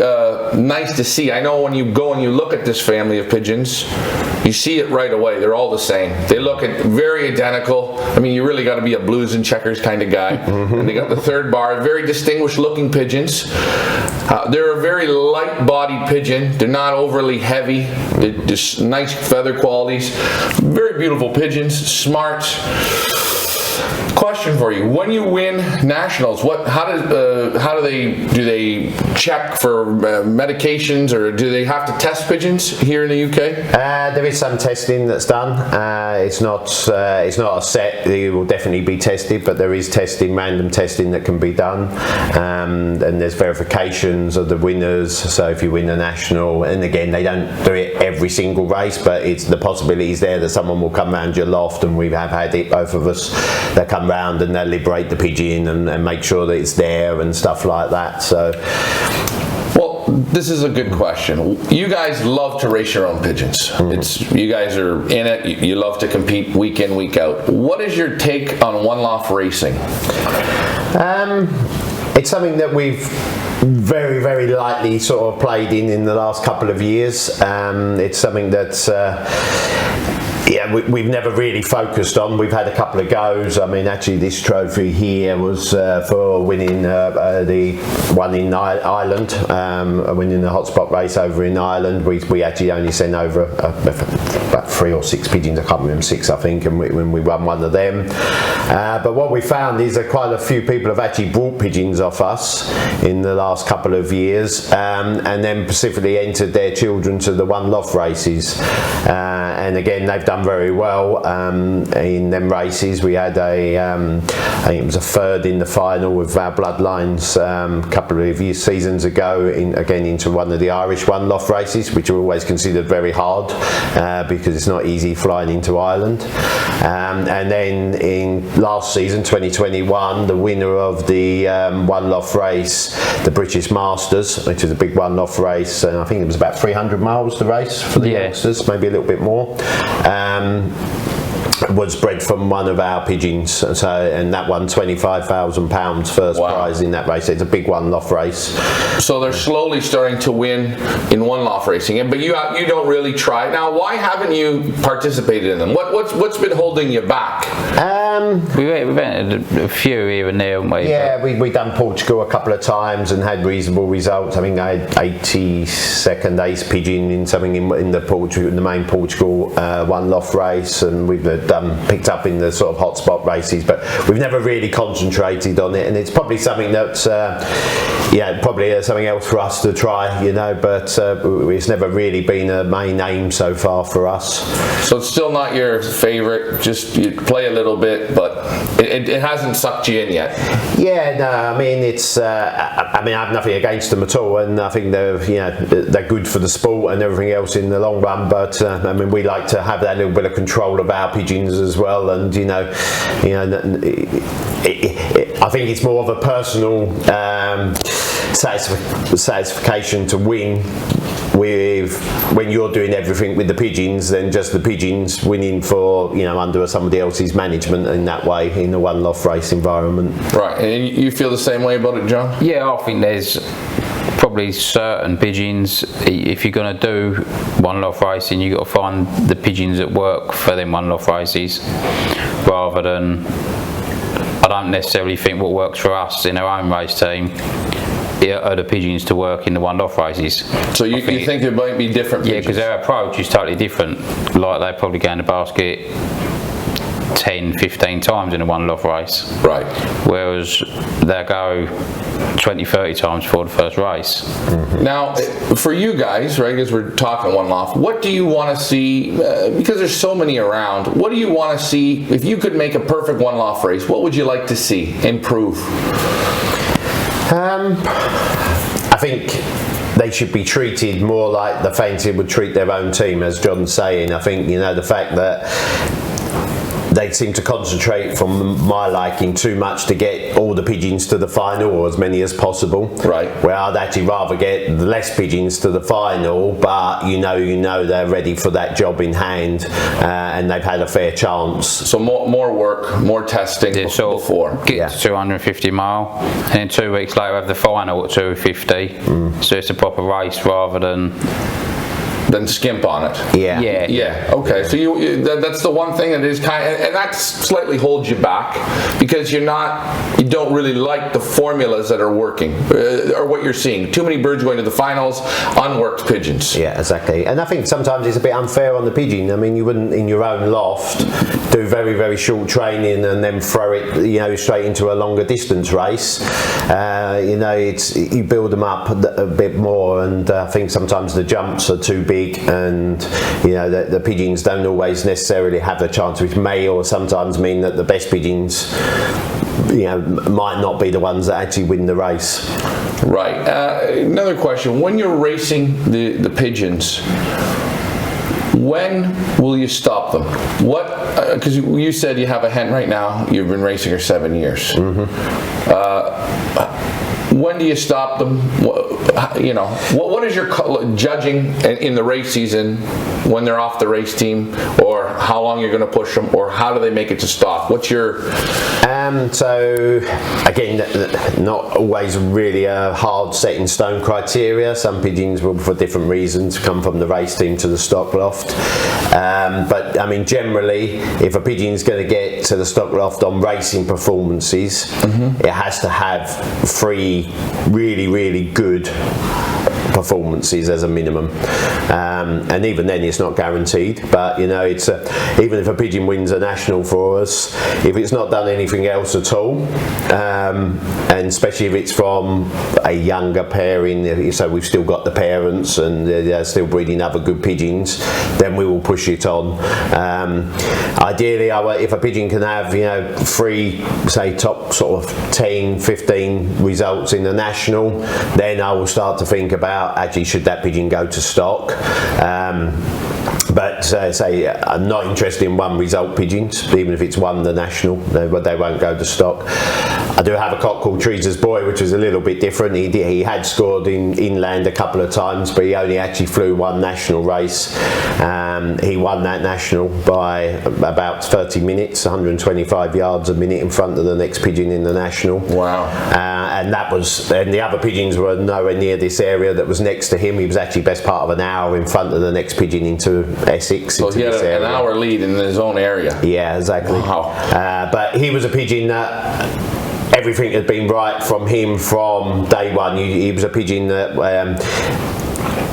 nice to see. I know when you go and you look at this family of pigeons, you see it right away. They're all the same. They look very identical. I mean, you really got to be a blues and checkers kind of guy. And they got the 3rd bar, very distinguished looking pigeons. They're a very light-bodied pigeon. They're not overly heavy. They're just nice feather qualities. Very beautiful pigeons, smart. Question for you: when you win nationals, how do they check for medications, or do they have to test pigeons here in the UK? There is some testing that's done. It's not a set. They will definitely be tested, but there is testing, random testing that can be done, and there's verifications of the winners. So if you win a national, and again they don't do it every single race, but the possibility is there that someone will come round your loft, and we have had it, both of us, that come round and they'll liberate the pigeon and make sure that it's there and stuff like that. So, well, this is a good question. You guys love to race your own pigeons. You guys are in it. You love to compete week in, week out. What is your take on one loft racing? It's something that we've very, very lightly sort of played in the last couple of years. It's something that's we've never really focused on. We've had a couple of goes. I mean, actually this trophy here was for winning the one in Ireland, winning the hotspot race over in Ireland. We actually only sent over about 3 or 6 pigeons, I can't remember, 6 I think, and we won one of them. But what we found is that quite a few people have actually brought pigeons off us in the last couple of years, and then specifically entered their children to the one loft races, and again they've done very very well in them races. We had I think it was a third in the final with our bloodlines a couple of seasons ago, again into one of the Irish one loft races, which are always considered very hard because it's not easy flying into Ireland. And then in last season, 2021, the winner of the one loft race, the British Masters, which is a big one loft race, and I think it was about 300 miles the race for the youngsters, maybe a little bit more. Was bred from one of our pigeons, and that won £25,000 first prize in that race. It's a big one loft race. So they're slowly starting to win in one loft racing, but you don't really try now. Why haven't you participated in them? What's been holding you back? We've entered a few here and there, haven't we? Yeah, we done Portugal a couple of times and had reasonable results. I think I had 82nd ace pigeon in something in the main Portugal one loft race, and we've picked up in the sort of hotspot races, but we've never really concentrated on it, and it's probably something that's probably something else for us to try, but it's never really been a main aim so far for us. So it's still not your favorite, just you play a little bit, but it hasn't sucked you in yet. Yeah, no, I mean it's I have nothing against them at all, and I think they're good for the sport and everything else in the long run, but we like to have that little bit of control of our pigeons as well, and I think it's more of a personal satisfaction to win when you're doing everything with the pigeons than just the pigeons winning for under somebody else's management in that way, in a one loft race environment. Right, and you feel the same way about it, John? Yeah, I think there's probably certain pigeons, if you're going to do one loft racing, you've got to find the pigeons that work for them one loft races, rather than, I don't necessarily think what works for us in our own race team are the pigeons to work in the one loft races. So you think it might be different pigeons? Yeah, because their approach is totally different. Like they probably go in the basket 10-15 times in a one loft race, right? Whereas they'll go 20-30 times for the first race. Mm-hmm. Now for you guys, right, as we're talking one loft, what do you want to see, because there's so many around, what do you want to see if you could make a perfect one loft race? What would you like to see improve? I think they should be treated more like the fancy would treat their own team, as John's saying. I think the fact that they seem to concentrate, from my liking, too much to get all the pigeons to the final, or as many as possible. Right. Where I'd actually rather get the less pigeons to the final, but they're ready for that job in hand, and they've had a fair chance. So more work, more testing before. Get to 250 mile, and then 2 weeks later have the final at 250. So it's a proper race rather than skimp on it. Yeah. Okay, so that's the one thing that is and that slightly holds you back, because you don't really like the formulas that are working, or what you're seeing. Too many birds going to the finals, unworked pigeons. Yeah, exactly. And I think sometimes it's a bit unfair on the pigeon. You wouldn't in your own loft do very, very short training and then throw it straight into a longer distance race. You build them up a bit more, and I think sometimes the jumps are too big, and the pigeons don't always necessarily have the chance, which may or sometimes mean that the best pigeons might not be the ones that actually win the race. Right. Another question: when you're racing the pigeons, when will you stop them? Because you said you have a hen right now, you've been racing her 7 years. Mm-hmm. When do you stop them? What is your judging in the race season when they're off the race team, or how long you're going to push them, or how do they make it to stock? What's your... So again, not always really a hard set in stone criteria. Some pigeons will, for different reasons, come from the race team to the stock loft. But generally, if a pigeon's going to get to the stock loft on racing performances, it has to have 3 really, really good performances as a minimum, and even then it's not guaranteed. But you know, it's even if a pigeon wins a national for us, if it's not done anything else at all, and especially if it's from a younger pairing, so we've still got the parents and they're still breeding other good pigeons, then we will push it on. Ideally, if a pigeon can have, you know, 3, say, top sort of 10, 15 results in the national, then I will start to think about actually should that pigeon go to stock. But say I'm not interested in one result pigeons, even if it's won the national, they won't go to stock. I do have a cock called Treaser's Boy, which was a little bit different. He had scored in inland a couple of times, but he only actually flew one national race. He won that national by about 30 minutes, 125 yards a minute in front of the next pigeon in the national. Wow. And the other pigeons were nowhere near this area that was next to him. He was actually best part of an hour in front of the next pigeon into Essex. So he had an hour lead in his own area. Yeah, exactly. Wow. But he was a pigeon that everything had been right from him from day one. He was a pigeon that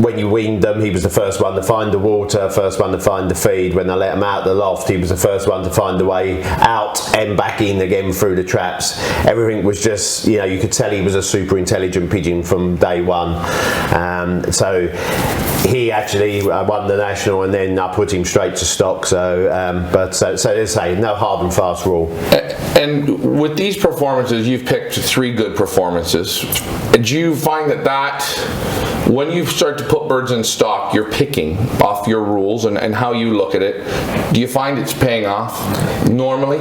when you weaned them, he was the first one to find the water, first one to find the feed. When I let him out the loft, he was the first one to find the way out and back in again through the traps. Everything was just, you know, you could tell he was a super intelligent pigeon from day one. So he actually won the national, and then I put him straight to stock. So as I say, no hard and fast rule. And with these performances, you've picked 3 good performances. Do you find that when you start to put birds in stock, you're picking off your rules and how you look at it? Do you find it's paying off normally?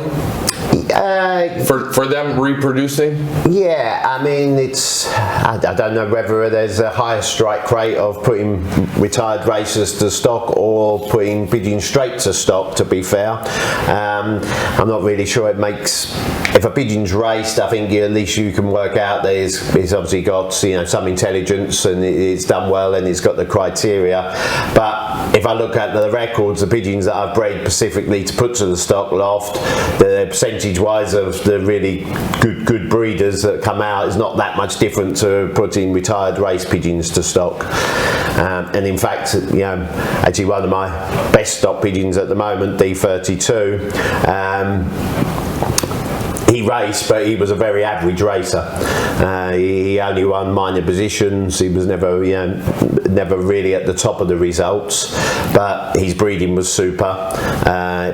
For them reproducing? Yeah, I mean, I don't know whether there's a higher strike rate of putting retired racers to stock or putting pigeons straight to stock, to be fair. I'm not really sure it makes, if a pigeon's raced, I think at least you can work out that it's obviously got, you know, some intelligence and it's done well and it's got the criteria. But if I look at the records, the pigeons that I've bred specifically to put to the stock loft, the percentage wise of the really good breeders that come out is not that much different to putting retired race pigeons to stock. And in fact, you know, actually one of my best stock pigeons at the moment, D32, he raced, but he was a very average racer. He only won minor positions. He was never, you know, never really at the top of the results, but his breeding was super.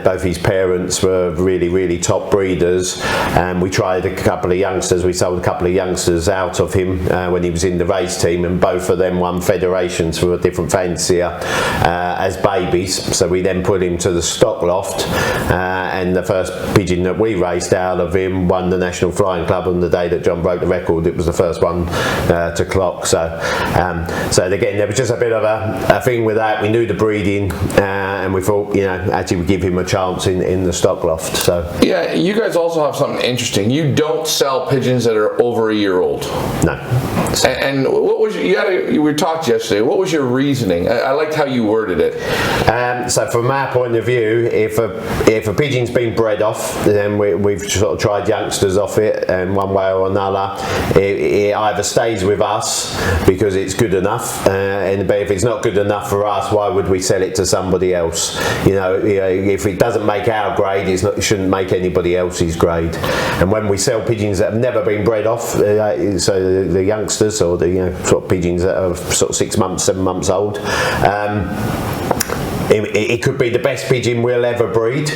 Both his parents were really top breeders, and we tried a couple of youngsters. We sold a couple of youngsters out of him when he was in the race team, and both of them won federations for a different fancier as babies. So we then put him to the stock loft, and the first pigeon that we raced out of him won the National Flying Club on the day that John broke the record. It was the first one to clock. So again, there was just a bit of a thing with that. We knew the breeding, and we thought, you know, actually we give him a chance in the stock loft. So yeah, you guys also have something interesting. You don't sell pigeons that are over a year old. No. And what was we talked yesterday? What was your reasoning? I liked how you worded it. So from our point of view, if a pigeon's been bred off, then we've sort of tried youngsters off it, and one way or another, it either stays with us because it's good enough, but if it's not good enough for us, why would we sell it to somebody else? You know, if it doesn't make our grade, it shouldn't make anybody else's grade. And when we sell pigeons that have never been bred off, so the youngsters or the, you know, sort of pigeons that are sort of 6 months, 7 months old, it could be the best pigeon we'll ever breed.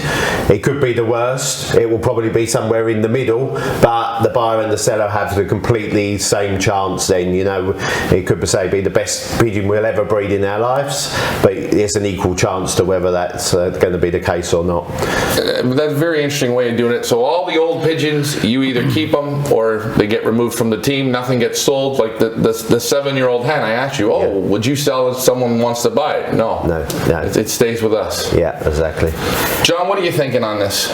It could be the worst. It will probably be somewhere in the middle, but the buyer and the seller have the completely same chance then, you know. It could be the best pigeon we'll ever breed in our lives, but it's an equal chance to whether that's going to be the case or not. That's a very interesting way of doing it. So all the old pigeons, you either keep them or they get removed from the team. Nothing gets sold. Like the 7-year-old hen, I asked you, would you sell it if someone wants to buy it? No. It stays with us. Yeah, exactly. John, what are you thinking on this?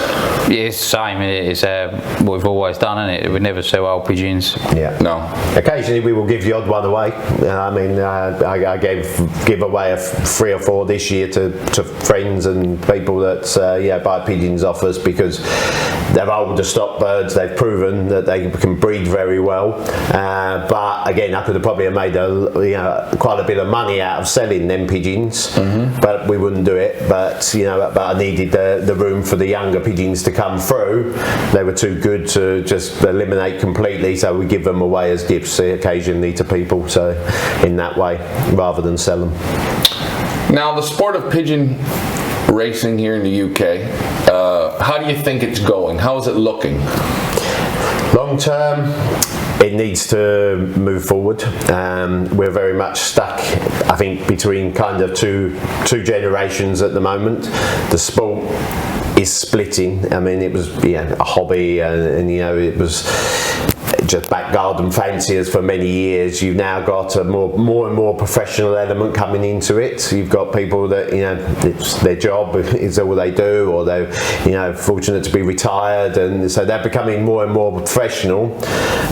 Yeah, it's the same. It's what we've always done, isn't it? We never sell old pigeons. Yeah. No. Occasionally we will give the odd one away. I mean, I give away 3 or 4 this year to friends and people that buy pigeons pigeons off us because they're older stock birds. They've proven that they can breed very well. But again, I could have probably made quite a bit of money out of selling them pigeons, but we wouldn't do it. But but I needed the room for the younger pigeons to come through. They were too good to just eliminate completely, so we give them away as gifts occasionally to people. So in that way, rather than sell them. Now, the sport of pigeon racing here in the UK, how do you think it's going? How is it looking? Long term, it needs to move forward. We're very much stuck, I think, between kind of two generations at the moment. The sport is splitting. I mean, it was a hobby, and it was just back garden fanciers for many years. You've now got a more and more professional element coming into it. You've got people that it's their job is all they do, or they're fortunate to be retired, and so they're becoming more and more professional.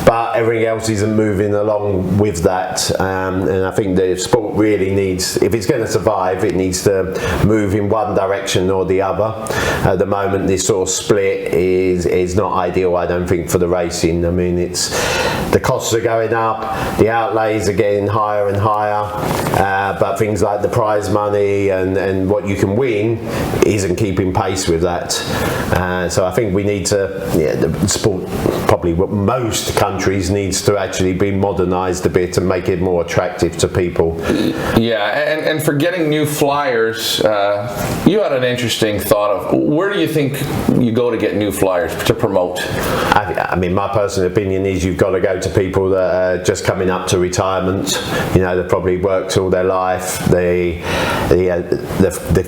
But everything else isn't moving along with that, and I think the sport really needs, if it's going to survive, it needs to move in one direction or the other. At the moment, this sort of split is not ideal, I don't think, for the racing. I mean, the costs are going up, the outlays are getting higher and higher, but things like the prize money and what you can win isn't keeping pace with that. So I think we need to, the sport, probably what most countries, needs to actually be modernised a bit and make it more attractive to people. Yeah, and for getting new flyers, you had an interesting thought of where do you think you go to get new flyers to promote? I mean, my personal opinion is you've got to go to people that are just coming up to retirement. They've probably worked all their life. The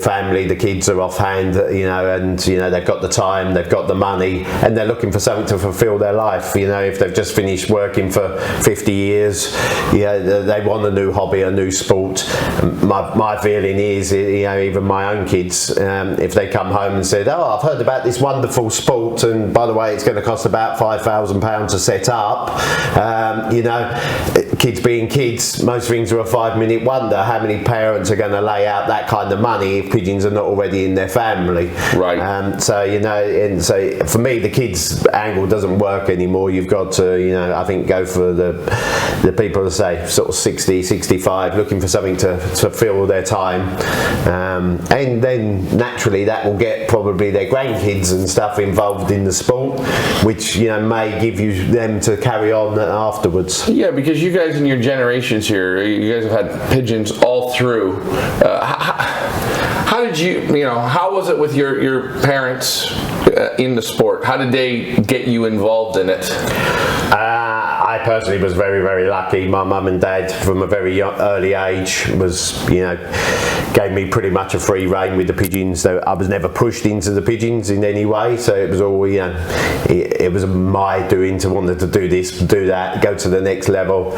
family, the kids are offhand, and they've got the time, they've got the money, and they're looking for something to fulfil their life. If they've just finished working for 50 years, they want a new hobby, a new sport. My feeling is, even my own kids, if they come home and said, "Oh, I've heard about this wonderful sport, and by the way, it's going to cost about £5,000 to set up." Kids being kids, most things are a 5-minute wonder. How many parents are going to lay out that kind of money if pigeons are not already in their family? Right. And so for me, the kids angle doesn't work anymore. You've got to, I think, go for the people that say sort of 60, 65, looking for something to fill their time, and then naturally that will get probably their grandkids and stuff involved in the sport, which may give you them to carry on afterwards. Yeah, because you guys in your generations here, you guys have had pigeons all through. How did how was it with your parents in the sport? How did they get you involved in it? I personally was very, very lucky. My mum and dad, from a very early age, gave me pretty much a free rein with the pigeons. So I was never pushed into the pigeons in any way. So it was all, it was my doing to want to do this, do that, go to the next level.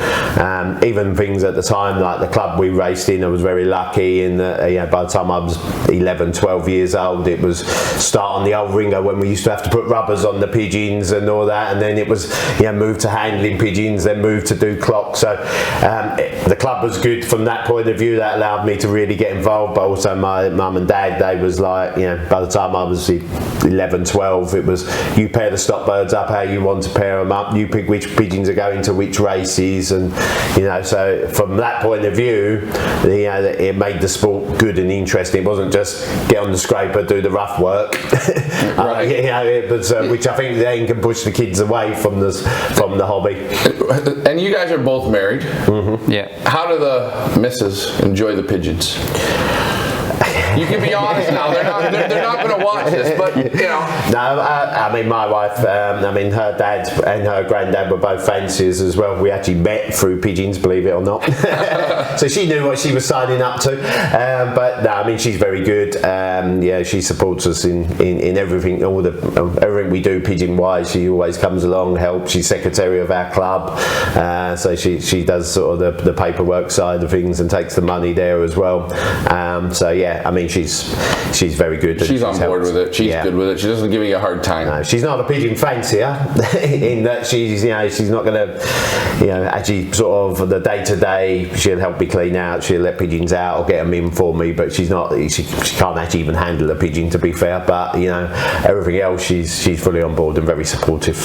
Even things at the time, like the club we raced in, I was very lucky in that, by the time I was 11, 12 years old, it was start on the old ringer when we used to have to put rubbers on the pigeons and all that, and then it was move to handling pigeons, then moved to do clocks. So the club was good from that point of view. That allowed me to really get involved, but also my mum and dad, they was like, by the time I was 11, 12, it was you pair the stock birds up how you want to pair them up, you pick which pigeons are going to which races, and so from that point of view, it made the sport good and interesting. It wasn't just get on the scraper, do the rough work. Right. It was, which I think then can push the kids away from the hobby. And you guys are both married. Mm-hmm. Yeah. How do the misses enjoy the pigeons? You can be honest now. They're not going to watch this, but No, I mean, my wife, her dad and her granddad were both fanciers as well. We actually met through pigeons, believe it or not. So she knew what she was signing up to. But no, I mean, she's very good. She supports us in everything, everything we do pigeon wise. She always comes along, helps. She's secretary of our club, so she does sort of the paperwork side of things and takes the money there as well. So yeah, I mean, mean, she's very good. She's on board with it. She's good with it. She doesn't give you a hard time. No, she's not a pigeon fancier in that she's not going to, actually sort of the day-to-day, she'll help me clean out, she'll let pigeons out or get them in for me, but she can't actually even handle a pigeon, to be fair. But everything else, she's fully on board and very supportive.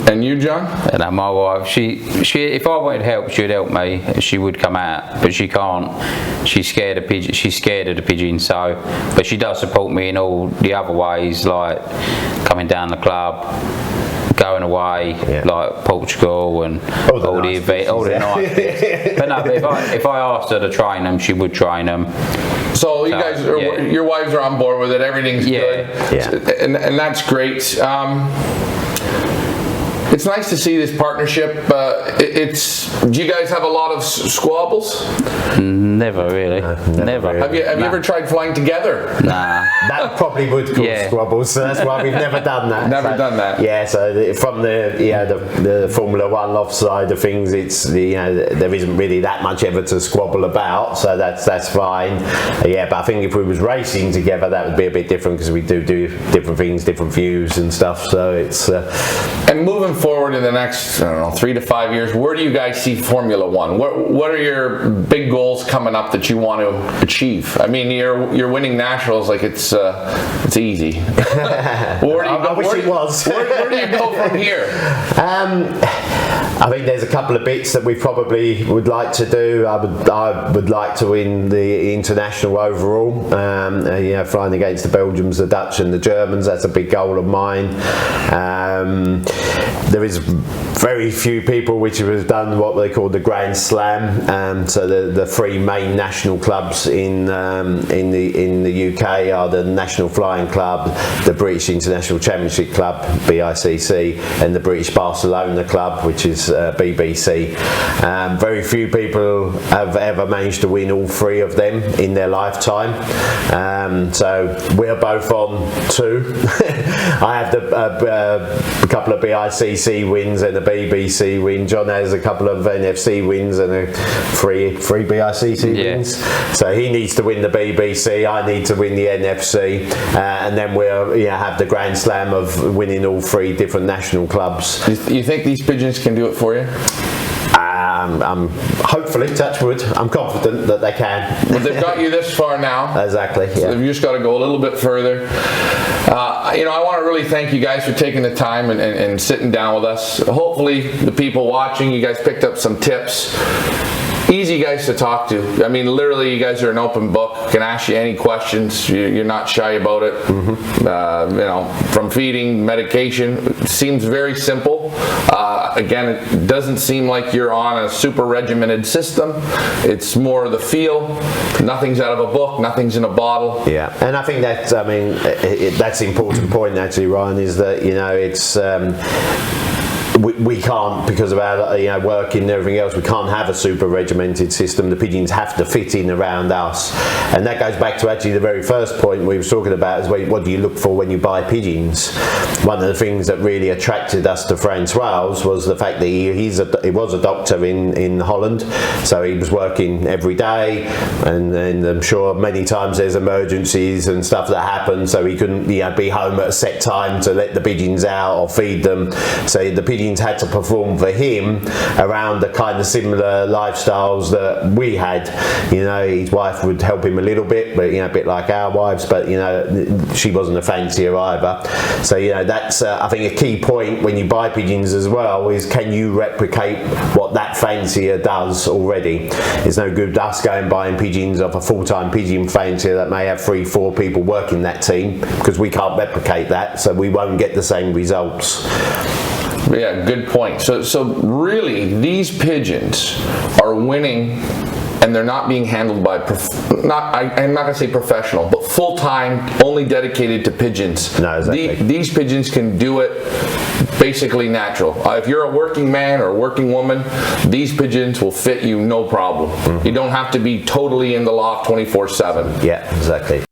And you, John? And my wife, she if I wanted help, she'd help me. She would come out, but she can't. She's scared of pigeons. She's scared of the pigeons. So, but she does support me in all the other ways, like coming down the club, going away, like Portugal and all the nice bits. But no, but if I asked her to train them, she would train them. So you guys, your wives are on board with it. Everything's good, and that's great. It's nice to see this partnership. Do you guys have a lot of squabbles? Never really. Never. Have you ever tried flying together? Nah. That probably would cause squabbles, so that's why we've never done that. Done that. Yeah, so from the Formula One loft side of things, it's there isn't really that much ever to squabble about, so that's fine. But I think if we was racing together, that would be a bit different because we do different things, different views and stuff. So it's and moving forward in the next 3 to 5 years, where do you guys see Formula One? What are your big goals coming up that you want to achieve? I mean, you're winning nationals like it's easy. I wish it was. Where do you go from here? I think there's a couple of bits that we probably would like to do. I would like to win the international overall. Flying against the Belgians, the Dutch, and the Germans. That's a big goal of mine. There is very few people which have done what they call the Grand Slam. So the three main national clubs in the UK are the National Flying Club, the British International Championship Club (BICC), and the British Barcelona Club, which is BBC. Very few people have ever managed to win all three of them in their lifetime. So we're both on 2. I have a couple of BICC wins and a BBC win. John has a couple of NFC wins and three BICC wins. So he needs to win the BBC. I need to win the NFC, and then we'll have the Grand Slam of winning all 3 different national clubs. You think these pigeons can do it for you? Hopefully, touch wood. I'm confident that they can. Well, they've got you this far now. Exactly. So you've just got to go a little bit further. I want to really thank you guys for taking the time and sitting down with us. Hopefully, the people watching, you guys picked up some tips. Easy guys to talk to. I mean, literally, you guys are an open book. Can ask you any questions. You're not shy about it. From feeding, medication, it seems very simple. Again, it doesn't seem like you're on a super regimented system. It's more the feel. Nothing's out of a book. Nothing's in a bottle. Yeah, and I think that's that's the important point actually, Ryan, is that it's. We can't, because of our work and everything else, we can't have a super regimented system. The pigeons have to fit in around us, and that goes back to actually the very first point we were talking about, is what do you look for when you buy pigeons. One of the things that really attracted us to Francois was the fact that he was a doctor in Holland, so he was working every day, and I'm sure many times there's emergencies and stuff that happen, so he couldn't be home at a set time to let the pigeons out or feed them. So the pigeons had to perform for him around the kind of similar lifestyles that we had. His wife would help him a little bit, but a bit like our wives, but she wasn't a fancier either. So that's I think a key point when you buy pigeons as well, is can you replicate what that fancier does already. It's no good us going buying pigeons off a full-time pigeon fancier that may have 3-4 people working that team, because we can't replicate that, so we won't get the same results. Yeah, good point. So really, these pigeons are winning, and they're not being handled by I'm not going to say professional, but full-time, only dedicated to pigeons. No, exactly. These pigeons can do it basically natural. If you're a working man or a working woman, these pigeons will fit you no problem. You don't have to be totally in the loft 24/7. Yeah, exactly.